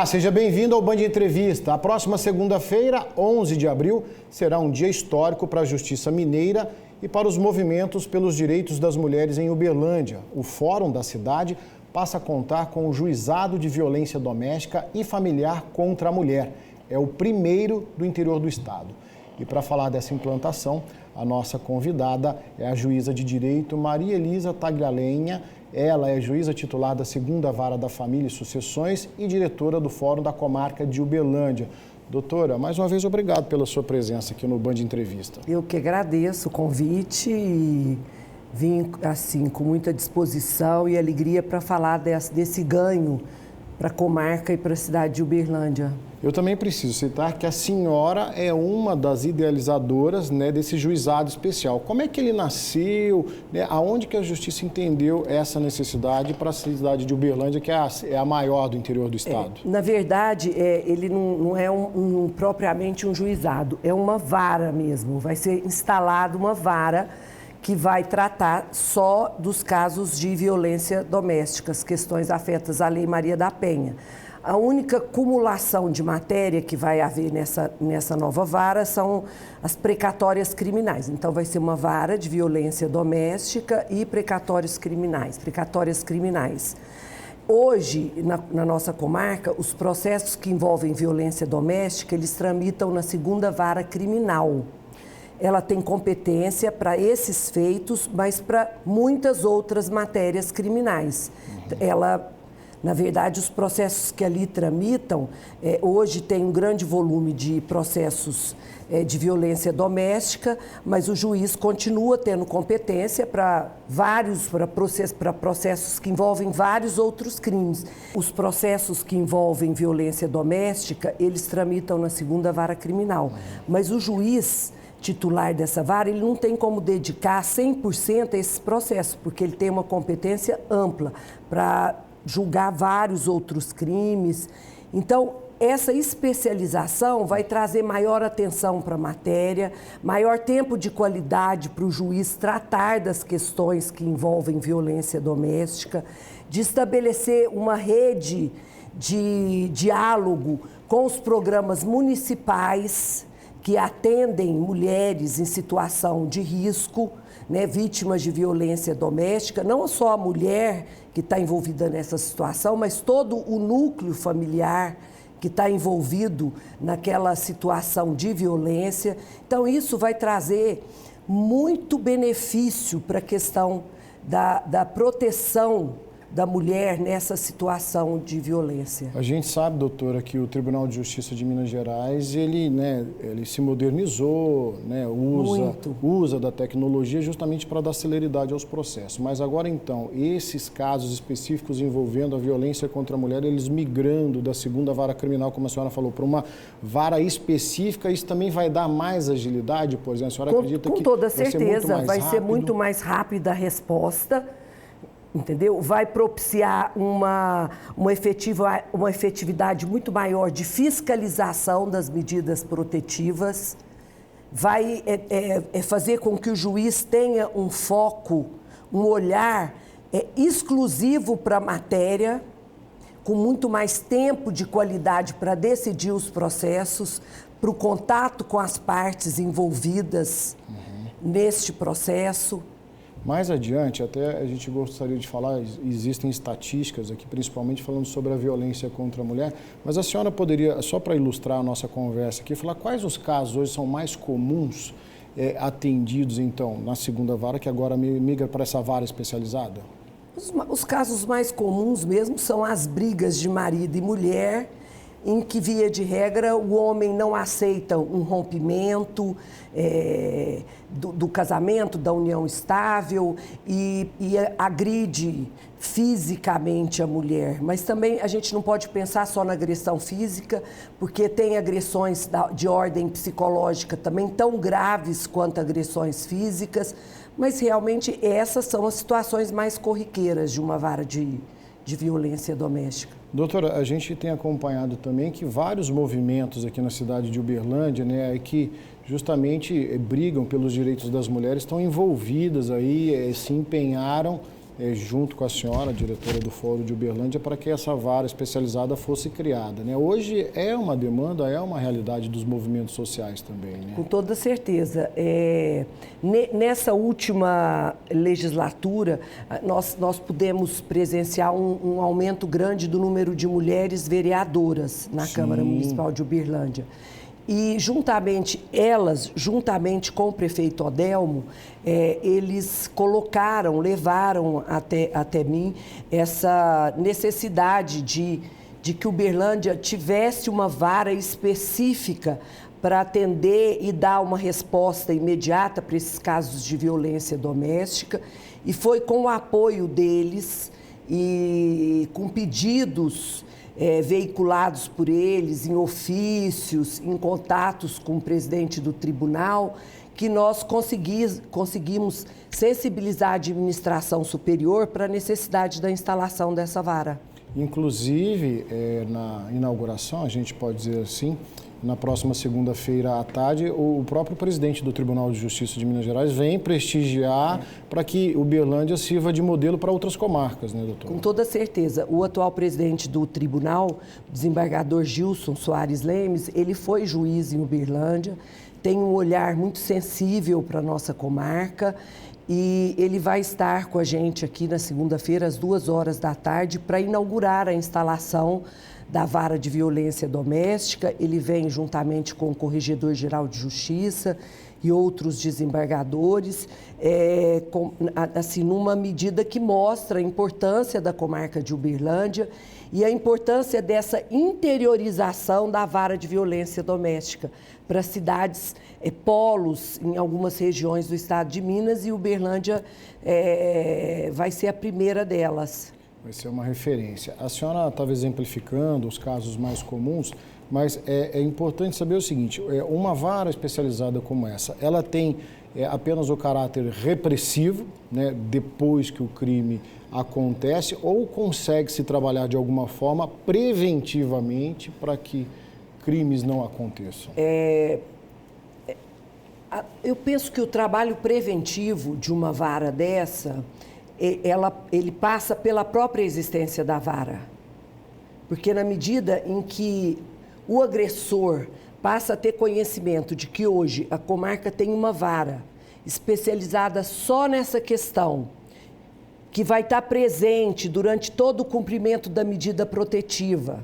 Olá, seja bem-vindo ao Band Entrevista. A próxima segunda-feira, 11 de abril, será um dia histórico para a Justiça Mineira e para os movimentos pelos direitos das mulheres em Uberlândia. O Fórum da cidade passa a contar com o Juizado de Violência Doméstica e Familiar contra a Mulher. É o primeiro do interior do estado. E para falar dessa implantação, a nossa convidada é a juíza de direito Maria Elisa Taglialenha. Ela é juíza titular da 2ª Vara da Família e Sucessões e diretora do Fórum da Comarca de Uberlândia. Doutora, mais uma vez, obrigado pela sua presença aqui no Band Entrevista. Eu que agradeço o convite e vim assim, com muita disposição e alegria para falar desse ganho para a comarca e para a cidade de Uberlândia. Eu também preciso citar que a senhora é uma das idealizadoras, desse juizado especial. Como é que ele nasceu? Aonde que a Justiça entendeu essa necessidade para a cidade de Uberlândia, que é a maior do interior do estado? Na verdade, ele não é propriamente um juizado, é uma vara mesmo. Vai ser instalada uma vara que vai tratar só dos casos de violência doméstica, as questões afetas à Lei Maria da Penha. A única cumulação de matéria que vai haver nessa nova vara são as precatórias criminais. Então, vai ser uma vara de violência doméstica e precatórias criminais. Hoje, na nossa comarca, os processos que envolvem violência doméstica, eles tramitam na 2ª Vara Criminal. Ela tem competência para esses feitos, mas para muitas outras matérias criminais. Na verdade, os processos que ali tramitam, hoje tem um grande volume de processos de violência doméstica, mas o juiz continua tendo competência para processos que envolvem vários outros crimes. Os processos que envolvem violência doméstica, eles tramitam na 2ª Vara Criminal, mas o juiz titular dessa vara, ele não tem como dedicar 100% a esses processos, porque ele tem uma competência ampla para julgar vários outros crimes. Então, essa especialização vai trazer maior atenção para a matéria, maior tempo de qualidade para o juiz tratar das questões que envolvem violência doméstica, de estabelecer uma rede de diálogo com os programas municipais que atendem mulheres em situação de risco, vítimas de violência doméstica, não só a mulher que está envolvida nessa situação, mas todo o núcleo familiar que está envolvido naquela situação de violência. Então, isso vai trazer muito benefício para a questão da proteção da mulher nessa situação de violência. A gente sabe, doutora, que o Tribunal de Justiça de Minas Gerais, ele se modernizou, usa da tecnologia justamente para dar celeridade aos processos. Mas agora, então, esses casos específicos envolvendo a violência contra a mulher, eles migrando da 2ª Vara Criminal, como a senhora falou, para uma vara específica, isso também vai dar mais agilidade, por exemplo? A senhora acredita que com toda certeza, vai ser muito mais rápida a resposta, entendeu? Vai propiciar uma efetividade muito maior de fiscalização das medidas protetivas, vai fazer com que o juiz tenha um foco, um olhar exclusivo para a matéria, com muito mais tempo de qualidade para decidir os processos, para o contato com as partes envolvidas neste processo. Mais adiante, até a gente gostaria de falar, existem estatísticas aqui, principalmente falando sobre a violência contra a mulher, mas a senhora poderia, só para ilustrar a nossa conversa aqui, falar quais os casos hoje são mais comuns atendidos, então, na 2ª Vara, que agora migra para essa vara especializada? Os casos mais comuns mesmo são as brigas de marido e mulher, em que, via de regra, o homem não aceita um rompimento do casamento, da união estável e agride fisicamente a mulher. Mas também a gente não pode pensar só na agressão física, porque tem agressões de ordem psicológica também tão graves quanto agressões físicas, mas realmente essas são as situações mais corriqueiras de uma vara de violência doméstica. Doutora, a gente tem acompanhado também que vários movimentos aqui na cidade de Uberlândia, que justamente brigam pelos direitos das mulheres, estão envolvidas aí, se empenharam junto com a senhora, diretora do Fórum de Uberlândia, para que essa vara especializada fosse criada, né? Hoje é uma demanda, é uma realidade dos movimentos sociais também, né? Com toda certeza. Nessa última legislatura, nós pudemos presenciar um aumento grande do número de mulheres vereadoras na Câmara Municipal de Uberlândia. E juntamente com o prefeito Odelmo, eles levaram até mim essa necessidade de que Uberlândia tivesse uma vara específica para atender e dar uma resposta imediata para esses casos de violência doméstica. E foi com o apoio deles e com pedidos veiculados por eles, em ofícios, em contatos com o presidente do tribunal, que nós conseguimos sensibilizar a administração superior para a necessidade da instalação dessa vara. Inclusive, na inauguração, a gente pode dizer assim, na próxima segunda-feira à tarde, o próprio presidente do Tribunal de Justiça de Minas Gerais vem prestigiar para que Uberlândia sirva de modelo para outras comarcas, né, doutor? Com toda certeza. O atual presidente do tribunal, o desembargador Gilson Soares Lemes, ele foi juiz em Uberlândia, tem um olhar muito sensível para a nossa comarca e ele vai estar com a gente aqui na segunda-feira, às 14h, para inaugurar a instalação da Vara de Violência Doméstica. Ele vem juntamente com o Corregedor-Geral de Justiça e outros desembargadores, numa medida que mostra a importância da comarca de Uberlândia e a importância dessa interiorização da Vara de Violência Doméstica para cidades, polos em algumas regiões do estado de Minas, e Uberlândia vai ser a primeira delas. Vai ser uma referência. A senhora estava exemplificando os casos mais comuns, mas é importante saber o seguinte, uma vara especializada como essa, ela tem apenas o caráter repressivo, né, depois que o crime acontece, ou consegue se trabalhar de alguma forma preventivamente para que crimes não aconteçam? Eu penso que o trabalho preventivo de uma vara dessa, ele passa pela própria existência da vara. Porque na medida em que o agressor passa a ter conhecimento de que hoje a comarca tem uma vara especializada só nessa questão, que vai estar presente durante todo o cumprimento da medida protetiva,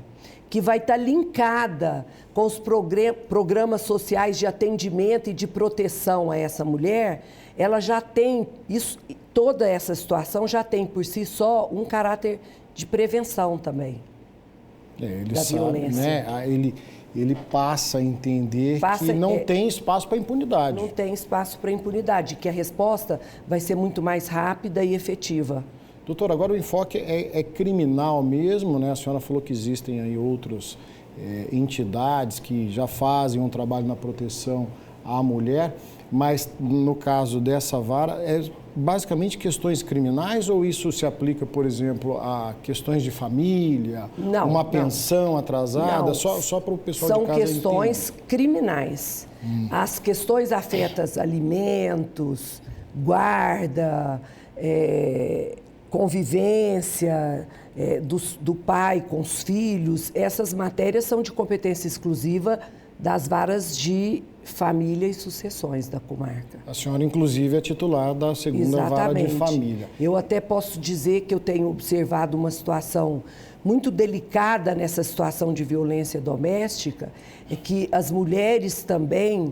que vai estar linkada com os programas sociais de atendimento e de proteção a essa mulher, ela já tem isso. Toda essa situação já tem por si só um caráter de prevenção também da violência. Né? Ele passa a entender que não tem espaço para impunidade. Não tem espaço para impunidade, que a resposta vai ser muito mais rápida e efetiva. Doutor, agora o enfoque é criminal mesmo, né? A senhora falou que existem aí outras entidades que já fazem um trabalho na proteção à mulher, mas no caso dessa vara, basicamente questões criminais, ou isso se aplica, por exemplo, a questões de família, uma pensão atrasada? Não. Só para o pessoal de casa entender. São questões criminais. As questões afetas alimentos, guarda, convivência do pai com os filhos, essas matérias são de competência exclusiva das varas de família e sucessões da comarca. A senhora, inclusive, é titular da segunda vara de família. Eu até posso dizer que eu tenho observado uma situação muito delicada nessa situação de violência doméstica, é que as mulheres também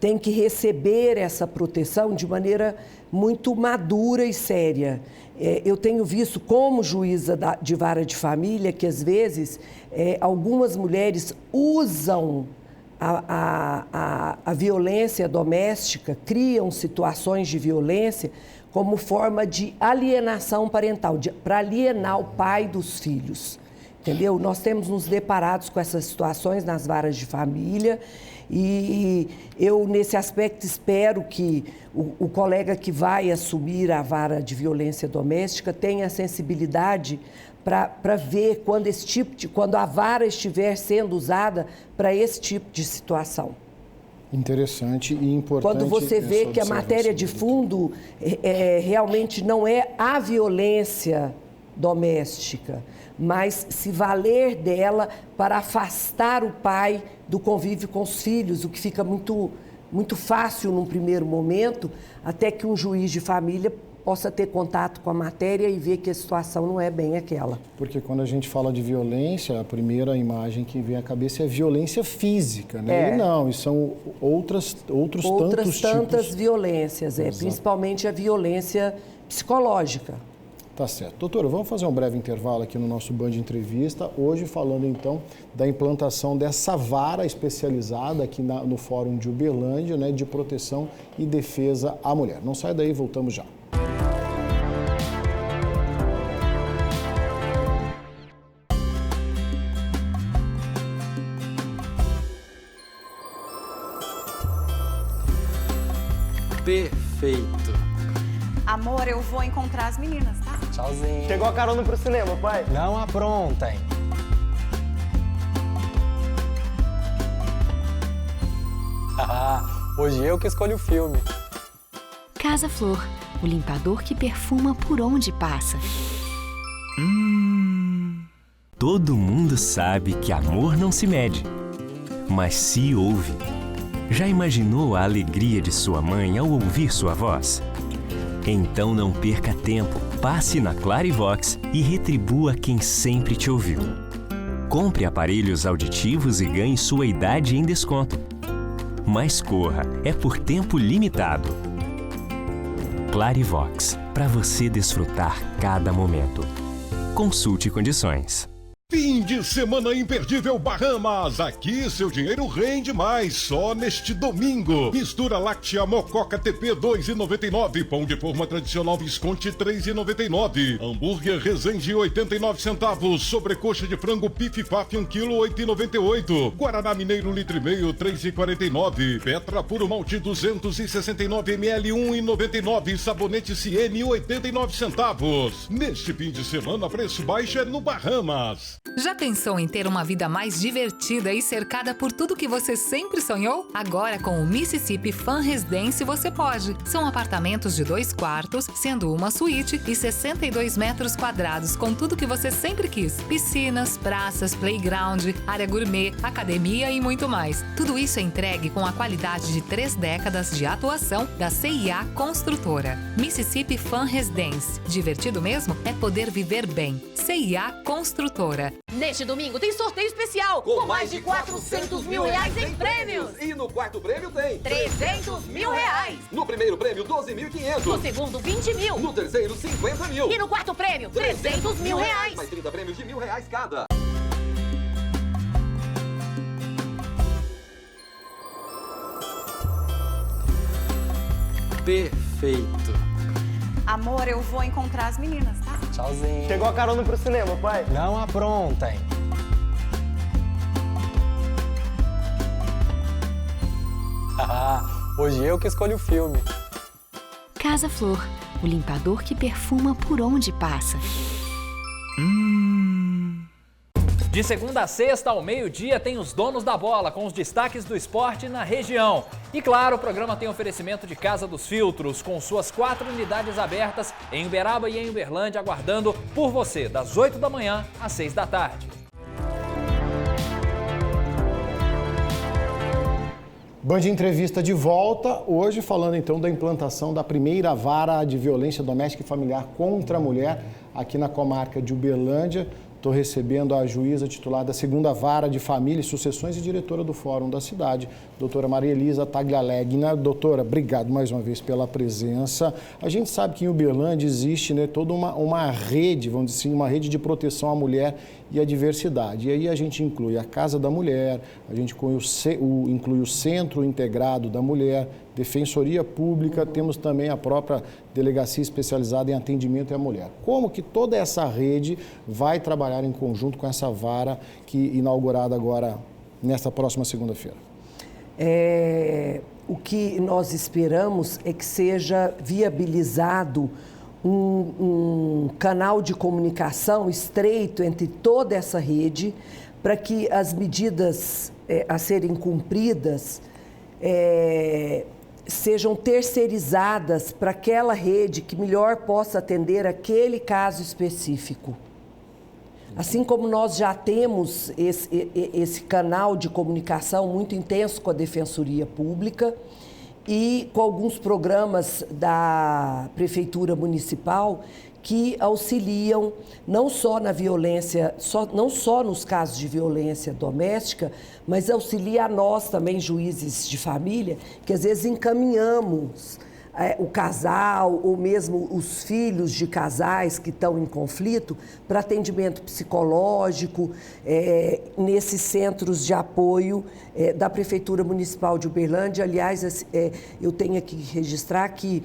têm que receber essa proteção de maneira muito madura e séria. Eu tenho visto como juíza de vara de família que, às vezes, algumas mulheres usam a violência doméstica, criam situações de violência como forma de alienação parental, para alienar o pai dos filhos, entendeu? Nós temos nos deparados com essas situações nas varas de família e eu, nesse aspecto, espero que o colega que vai assumir a vara de violência doméstica tenha a sensibilidade para ver quando a vara estiver sendo usada para esse tipo de situação. Interessante e importante. Quando você vê que a matéria de fundo realmente não é a violência doméstica, mas se valer dela para afastar o pai do convívio com os filhos, o que fica muito, muito fácil num primeiro momento, até que um juiz de família possa ter contato com a matéria e ver que a situação não é bem aquela. Porque quando a gente fala de violência, a primeira imagem que vem à cabeça é violência física, né? E não, e são outros tantas tipos. Violências, principalmente a violência psicológica. Tá certo. Doutora, vamos fazer um breve intervalo aqui no nosso Band Entrevista, hoje falando então da implantação dessa vara especializada aqui no Fórum de Uberlândia, né, de proteção e defesa à mulher. Não sai daí, voltamos já. Perfeito. Amor, eu vou encontrar as meninas, tá? Tchauzinho. Chegou a carona pro cinema, pai? Não aprontem. Hoje eu que escolho o filme. Casa Flor, o limpador que perfuma por onde passa. Todo mundo sabe que amor não se mede, mas se ouve. Já imaginou a alegria de sua mãe ao ouvir sua voz? Então não perca tempo, passe na Clarivox e retribua quem sempre te ouviu. Compre aparelhos auditivos e ganhe sua idade em desconto. Mas corra, é por tempo limitado. Clarivox, para você desfrutar cada momento. Consulte condições. Fim de semana imperdível Bahamas. Aqui seu dinheiro rende mais. Só neste domingo. Mistura láctea Mococa TP 2,99. Pão de forma tradicional Visconti 3,99. Hambúrguer Resende 89 centavos. Sobrecoxa de frango Pif Paf 1 kg 8,98. Guaraná Mineiro litro e meio 3,49. Petra Puro Malte 269 ml 1,99. Sabonete Siene 89 centavos. Neste fim de semana preço baixo é no Bahamas. Já pensou em ter uma vida mais divertida e cercada por tudo que você sempre sonhou? Agora, com o Mississippi Fan Residence, você pode. São apartamentos de 2 quartos, sendo uma suíte e 62 metros quadrados, com tudo que você sempre quis. Piscinas, praças, playground, área gourmet, academia e muito mais. Tudo isso é entregue com a qualidade de 3 décadas de atuação da CIA Construtora. Mississippi Fan Residence. Divertido mesmo? É poder viver bem. CIA Construtora. Neste domingo tem sorteio especial com mais de 400 mil reais em prêmios. E no quarto prêmio tem 300 mil reais. No primeiro prêmio, 12.500. No segundo, 20 mil. No terceiro, 50 mil. E no quarto prêmio, 300 mil reais. Mais 30 prêmios de R$1.000 cada. Perfeito. Amor, eu vou encontrar as meninas, tá? Tchauzinho. Chegou a carona pro cinema, pai? Não aprontem. Hoje eu que escolho o filme. Casa Flor, o limpador que perfuma por onde passa. De segunda a sexta, ao meio-dia, tem os donos da bola, com os destaques do esporte na região. E claro, o programa tem oferecimento de Casa dos Filtros, com suas 4 unidades abertas em Uberaba e em Uberlândia, aguardando por você, das 8 da manhã às 6 da tarde. Band Entrevista de volta, hoje falando então da implantação da primeira vara de violência doméstica e familiar contra a mulher aqui na comarca de Uberlândia. Estou recebendo a juíza titular da 2ª Vara de Família e Sucessões e diretora do Fórum da Cidade, doutora Maria Elisa Taglialegna. Doutora, obrigado mais uma vez pela presença. A gente sabe que em Uberlândia existe, né, toda uma rede, vamos dizer assim, uma rede de proteção à mulher e à diversidade. E aí a gente inclui a Casa da Mulher, a gente inclui o Centro Integrado da Mulher, Defensoria Pública, temos também a própria Delegacia Especializada em Atendimento à Mulher. Como que toda essa rede vai trabalhar em conjunto com essa vara que inaugurada agora nesta próxima segunda-feira? O que nós esperamos é que seja viabilizado um canal de comunicação estreito entre toda essa rede para que as medidas a serem cumpridas sejam terceirizadas para aquela rede que melhor possa atender aquele caso específico. Assim como nós já temos esse canal de comunicação muito intenso com a Defensoria Pública e com alguns programas da Prefeitura Municipal que auxiliam não só na violência, não só nos casos de violência doméstica, mas auxilia a nós também, juízes de família, que às vezes encaminhamos o casal ou mesmo os filhos de casais que estão em conflito para atendimento psicológico nesses centros de apoio da Prefeitura Municipal de Uberlândia. Aliás, eu tenho que registrar que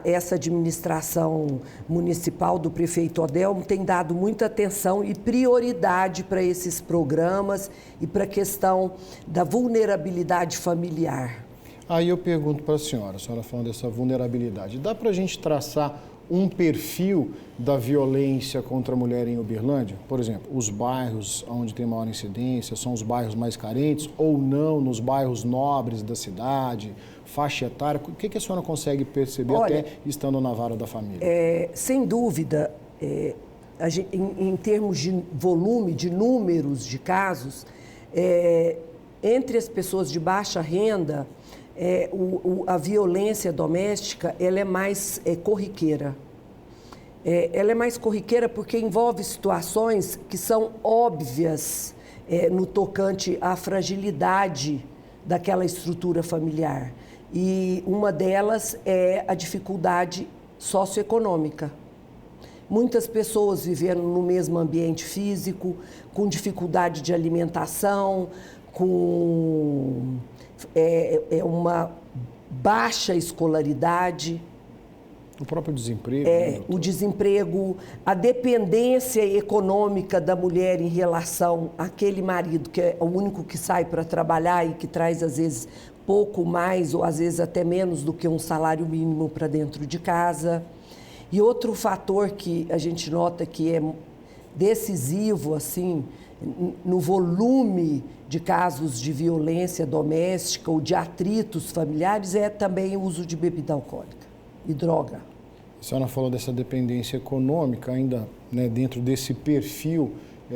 essa administração municipal do prefeito Odelmo tem dado muita atenção e prioridade para esses programas e para a questão da vulnerabilidade familiar. Aí eu pergunto para a senhora falando dessa vulnerabilidade, dá para a gente traçar um perfil da violência contra a mulher em Uberlândia? Por exemplo, os bairros onde tem maior incidência são os bairros mais carentes ou não, nos bairros nobres da cidade, faixa etária? O que a senhora consegue perceber até estando na vara da família? Sem dúvida, em termos de volume, de números de casos, entre as pessoas de baixa renda, a violência doméstica ela é mais corriqueira. Ela é mais corriqueira porque envolve situações que são óbvias no tocante à fragilidade daquela estrutura familiar. E uma delas é a dificuldade socioeconômica. Muitas pessoas vivendo no mesmo ambiente físico, com dificuldade de alimentação, com uma baixa escolaridade. O próprio desemprego. O desemprego, a dependência econômica da mulher em relação àquele marido, que é o único que sai para trabalhar e que traz, às vezes, pouco mais ou, às vezes, até menos do que um salário mínimo para dentro de casa. E outro fator que a gente nota que é decisivo, assim, no volume de casos de violência doméstica ou de atritos familiares é também o uso de bebida alcoólica e droga. A senhora falou dessa dependência econômica, ainda dentro desse perfil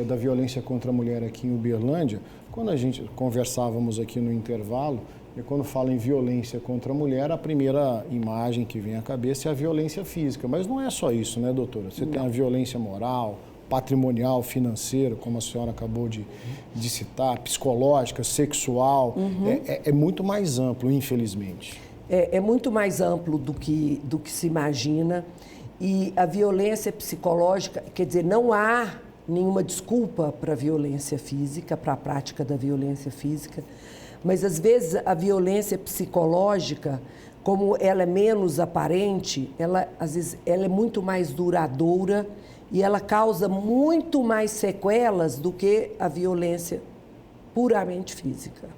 da violência contra a mulher aqui em Uberlândia. Quando a gente conversávamos aqui no intervalo, quando fala em violência contra a mulher, a primeira imagem que vem à cabeça é a violência física. Mas não é só isso, né, doutora? Você tem a violência moral, patrimonial, financeira, como a senhora acabou de citar, psicológica, sexual, é muito mais amplo, infelizmente. É muito mais amplo do que se imagina. E a violência psicológica, quer dizer, não há nenhuma desculpa para a violência física, para a prática da violência física, mas às vezes a violência psicológica, como ela é menos aparente, às vezes ela é muito mais duradoura e ela causa muito mais sequelas do que a violência puramente física.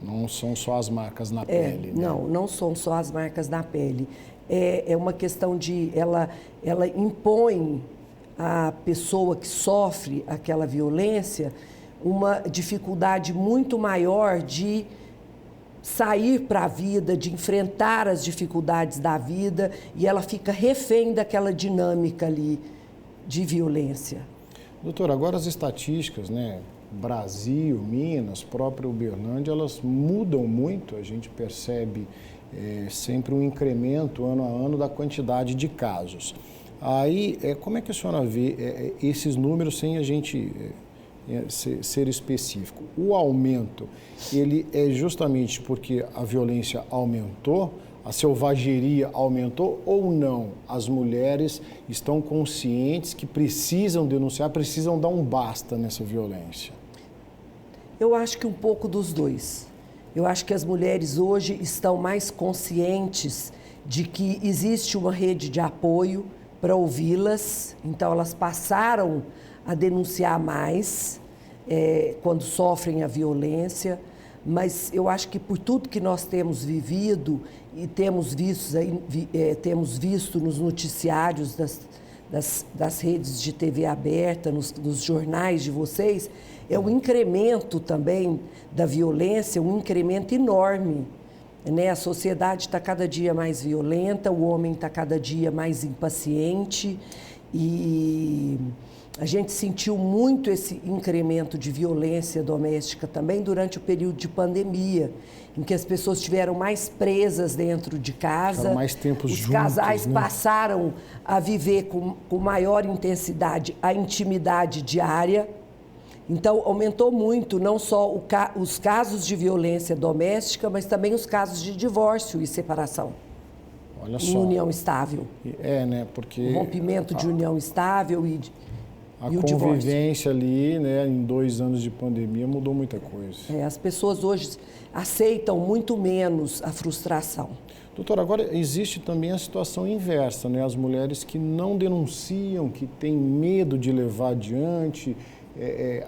Não são só as marcas na pele, né? Não são só as marcas na pele. É uma questão de... Ela impõe à pessoa que sofre aquela violência uma dificuldade muito maior de sair para a vida, de enfrentar as dificuldades da vida, e ela fica refém daquela dinâmica ali de violência. Doutora, agora as estatísticas, né? Brasil, Minas, própria Uberlândia, elas mudam muito. A gente percebe sempre um incremento ano a ano da quantidade de casos. Aí, como é que a senhora vê esses números sem a gente ser específico? O aumento, ele é justamente porque a violência aumentou, a selvageria aumentou ou não? As mulheres estão conscientes que precisam denunciar, precisam dar um basta nessa violência? Eu acho que um pouco dos dois. Eu acho que as mulheres hoje estão mais conscientes de que existe uma rede de apoio para ouvi-las, então elas passaram a denunciar mais quando sofrem a violência, mas eu acho que por tudo que nós temos vivido e temos visto nos noticiários das redes de TV aberta, nos jornais de vocês, é o incremento também da violência, um incremento enorme. Né? A sociedade está cada dia mais violenta, o homem está cada dia mais impaciente e a gente sentiu muito esse incremento de violência doméstica também durante o período de pandemia, em que as pessoas estiveram mais presas dentro de casa. Mais tempos Os juntos, casais né? passaram a viver com maior intensidade a intimidade diária. Então, aumentou muito não só os casos de violência doméstica, mas também os casos de divórcio e separação. Olha em só. união estável. Né? Porque o rompimento de união estável e o divórcio. A convivência ali, né, em 2 anos de pandemia, mudou muita coisa. As pessoas hoje aceitam muito menos a frustração. Doutora, agora existe também a situação inversa, né? As mulheres que não denunciam, que têm medo de levar adiante,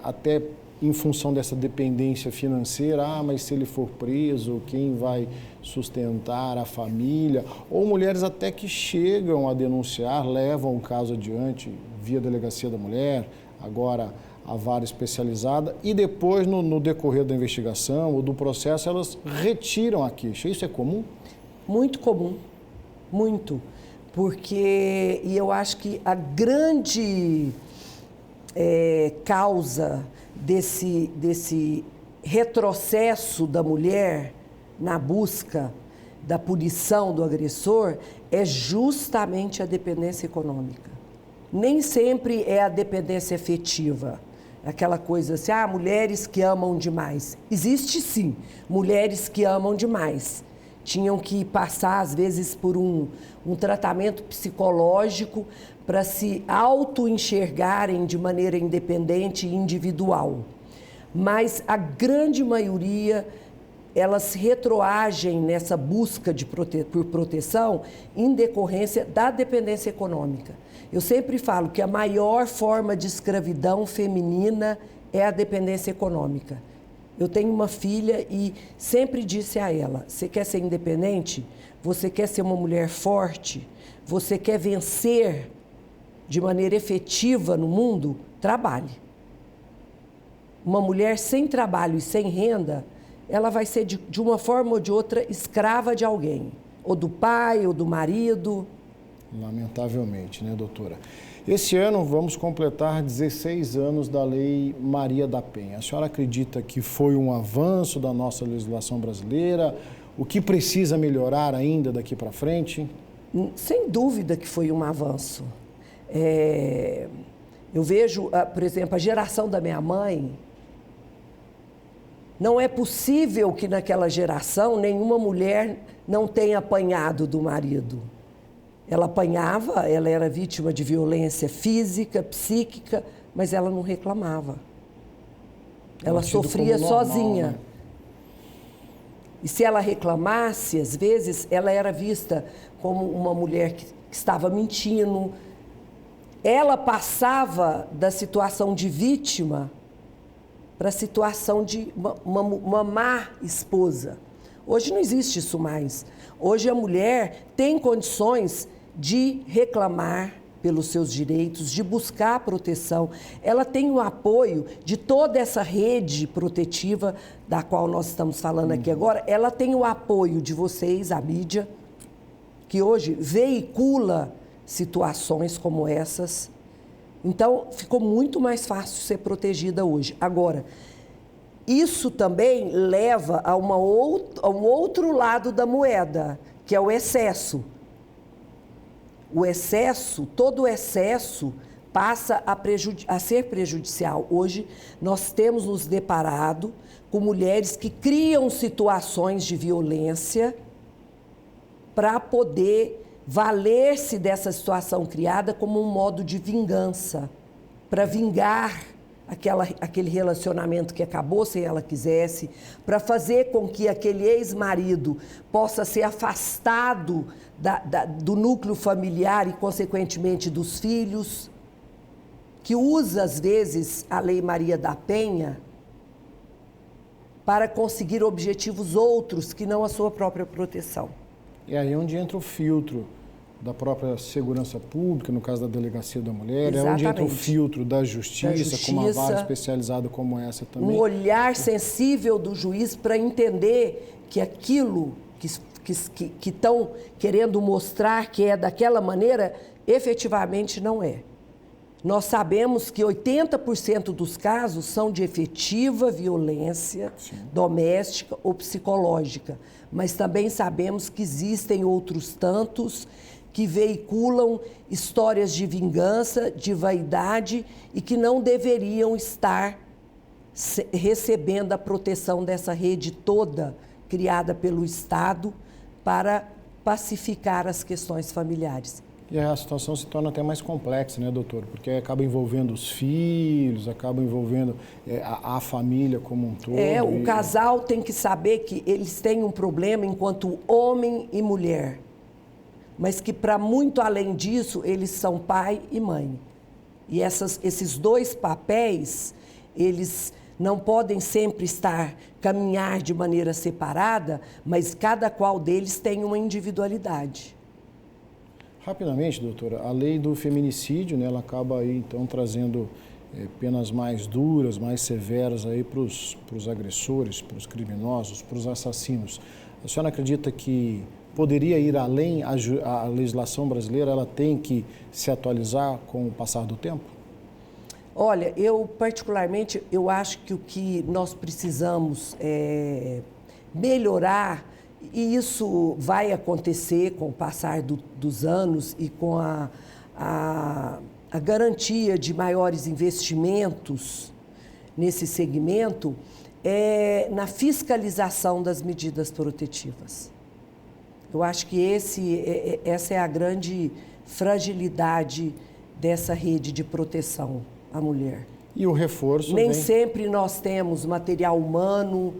até em função dessa dependência financeira, mas se ele for preso, quem vai sustentar a família? Ou mulheres até que chegam a denunciar, levam o caso adiante via Delegacia da Mulher, agora a vara especializada, e depois, no decorrer da investigação ou do processo, elas retiram a queixa. Isso é comum? Muito comum, muito. Porque, e eu acho que a grande causa desse retrocesso da mulher na busca da punição do agressor é justamente a dependência econômica. Nem sempre é a dependência afetiva, aquela coisa assim, mulheres que amam demais. Existe sim, mulheres que amam demais. Tinham que passar, às vezes, por um tratamento psicológico para se auto-enxergarem de maneira independente e individual. Mas a grande maioria, elas retroagem nessa busca por proteção em decorrência da dependência econômica. Eu sempre falo que a maior forma de escravidão feminina é a dependência econômica. Eu tenho uma filha e sempre disse a ela, você quer ser independente? Você quer ser uma mulher forte? Você quer vencer de maneira efetiva no mundo? Trabalhe. Uma mulher sem trabalho e sem renda, ela vai ser de uma forma ou de outra escrava de alguém, ou do pai, ou do marido. Lamentavelmente, né, doutora? Esse ano vamos completar 16 anos da Lei Maria da Penha. A senhora acredita que foi um avanço da nossa legislação brasileira? O que precisa melhorar ainda daqui para frente? Sem dúvida que foi um avanço. Eu vejo, por exemplo, a geração da minha mãe. Não é possível que naquela geração nenhuma mulher não tenha apanhado do marido. Ela apanhava, ela era vítima de violência física, psíquica, mas ela não reclamava. Ela sofria sozinha. Né? E se ela reclamasse, às vezes, ela era vista como uma mulher que estava mentindo. Ela passava da situação de vítima para a situação de uma má esposa. Hoje não existe isso mais. Hoje a mulher tem condições de reclamar pelos seus direitos, de buscar proteção. Ela tem o apoio de toda essa rede protetiva da qual nós estamos falando aqui agora. Ela tem o apoio de vocês, a mídia, que hoje veicula situações como essas. Então, ficou muito mais fácil ser protegida hoje. Agora, isso também leva a um outro lado da moeda, que é o excesso. O excesso, todo o excesso passa a ser prejudicial. Hoje, nós temos nos deparado com mulheres que criam situações de violência para poder valer-se dessa situação criada como um modo de vingança, para vingar aquele relacionamento que acabou sem ela quisesse, para fazer com que aquele ex-marido possa ser afastado do núcleo familiar e, consequentemente, dos filhos, que usa, às vezes, a Lei Maria da Penha para conseguir objetivos outros que não a sua própria proteção. É aí onde entra o filtro da própria segurança pública, no caso da Delegacia da Mulher, Exatamente. é onde entra o filtro da justiça, com uma vara especializada como essa também. Um olhar sensível do juiz para entender que aquilo que estão querendo mostrar que é daquela maneira, efetivamente não é. Nós sabemos que 80% dos casos são de efetiva violência doméstica ou psicológica, mas também sabemos que existem outros tantos que veiculam histórias de vingança, de vaidade e que não deveriam estar recebendo a proteção dessa rede toda criada pelo Estado para pacificar as questões familiares. E a situação se torna até mais complexa, né, doutor? Porque acaba envolvendo os filhos, acaba envolvendo a família como um todo. O casal tem que saber que eles têm um problema enquanto homem e mulher, mas que para muito além disso, eles são pai e mãe. E esses dois papéis, eles não podem sempre caminhar de maneira separada, mas cada qual deles tem uma individualidade. Rapidamente, doutora, a lei do feminicídio, né, ela acaba aí, então, trazendo penas mais duras, mais severas aí para os agressores, para os criminosos, para os assassinos. A senhora acredita que poderia ir além? A legislação brasileira, ela tem que se atualizar com o passar do tempo? Olha, eu particularmente, eu acho que o que nós precisamos melhorar, e isso vai acontecer com o passar dos anos e com a garantia de maiores investimentos nesse segmento, na fiscalização das medidas protetivas. Eu acho que essa é a grande fragilidade dessa rede de proteção à mulher. E o reforço Nem sempre nós temos material humano,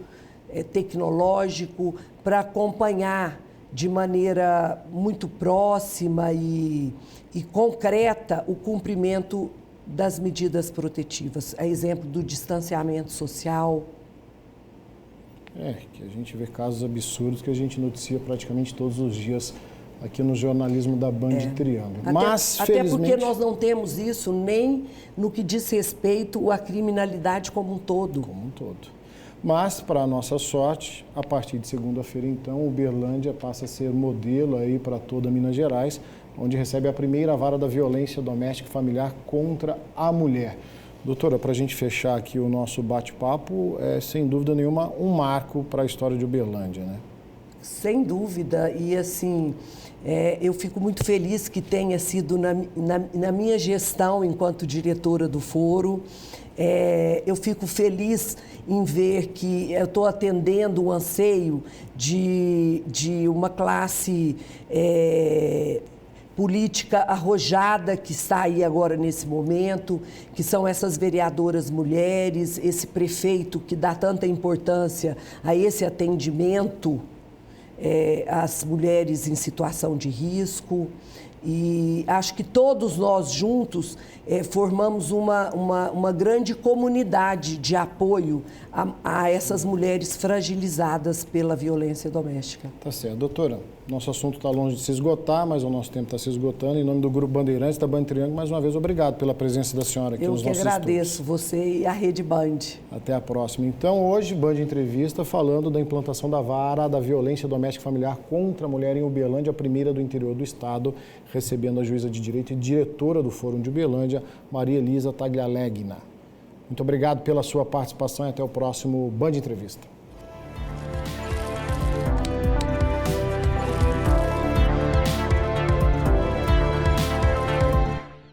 tecnológico, para acompanhar de maneira muito próxima e concreta o cumprimento das medidas protetivas. A exemplo do distanciamento social. Que a gente vê casos absurdos que a gente noticia praticamente todos os dias aqui no jornalismo da Band Triângulo. Mas, felizmente... Até porque nós não temos isso nem no que diz respeito à criminalidade como um todo. Como um todo. Mas, para a nossa sorte, a partir de segunda-feira, então, Uberlândia passa a ser modelo aí para toda Minas Gerais, onde recebe a primeira vara da violência doméstica e familiar contra a mulher. Doutora, para a gente fechar aqui o nosso bate-papo, sem dúvida nenhuma, um marco para a história de Uberlândia, né? Sem dúvida. E, assim, eu fico muito feliz que tenha sido na minha gestão enquanto diretora do foro. Eu fico feliz em ver que eu estou atendendo o anseio de uma classe política arrojada que está aí agora nesse momento, que são essas vereadoras mulheres, esse prefeito que dá tanta importância a esse atendimento às mulheres em situação de risco. E acho que todos nós juntos formamos uma grande comunidade de apoio a essas mulheres fragilizadas pela violência doméstica. Tá certo. Doutora, nosso assunto está longe de se esgotar, mas o nosso tempo está se esgotando. Em nome do Grupo Bandeirantes, da Band Triângulo, mais uma vez, obrigado pela presença da senhora aqui nos nossos estúdios. Eu que agradeço você e a Rede Band. Até a próxima. Então, hoje, Band Entrevista, falando da implantação da vara da violência doméstica e familiar contra a mulher em Uberlândia, a primeira do interior do estado, recebendo a juíza de direito e diretora do Fórum de Uberlândia, Maria Elisa Taglialegna. Muito obrigado pela sua participação e até o próximo Band Entrevista.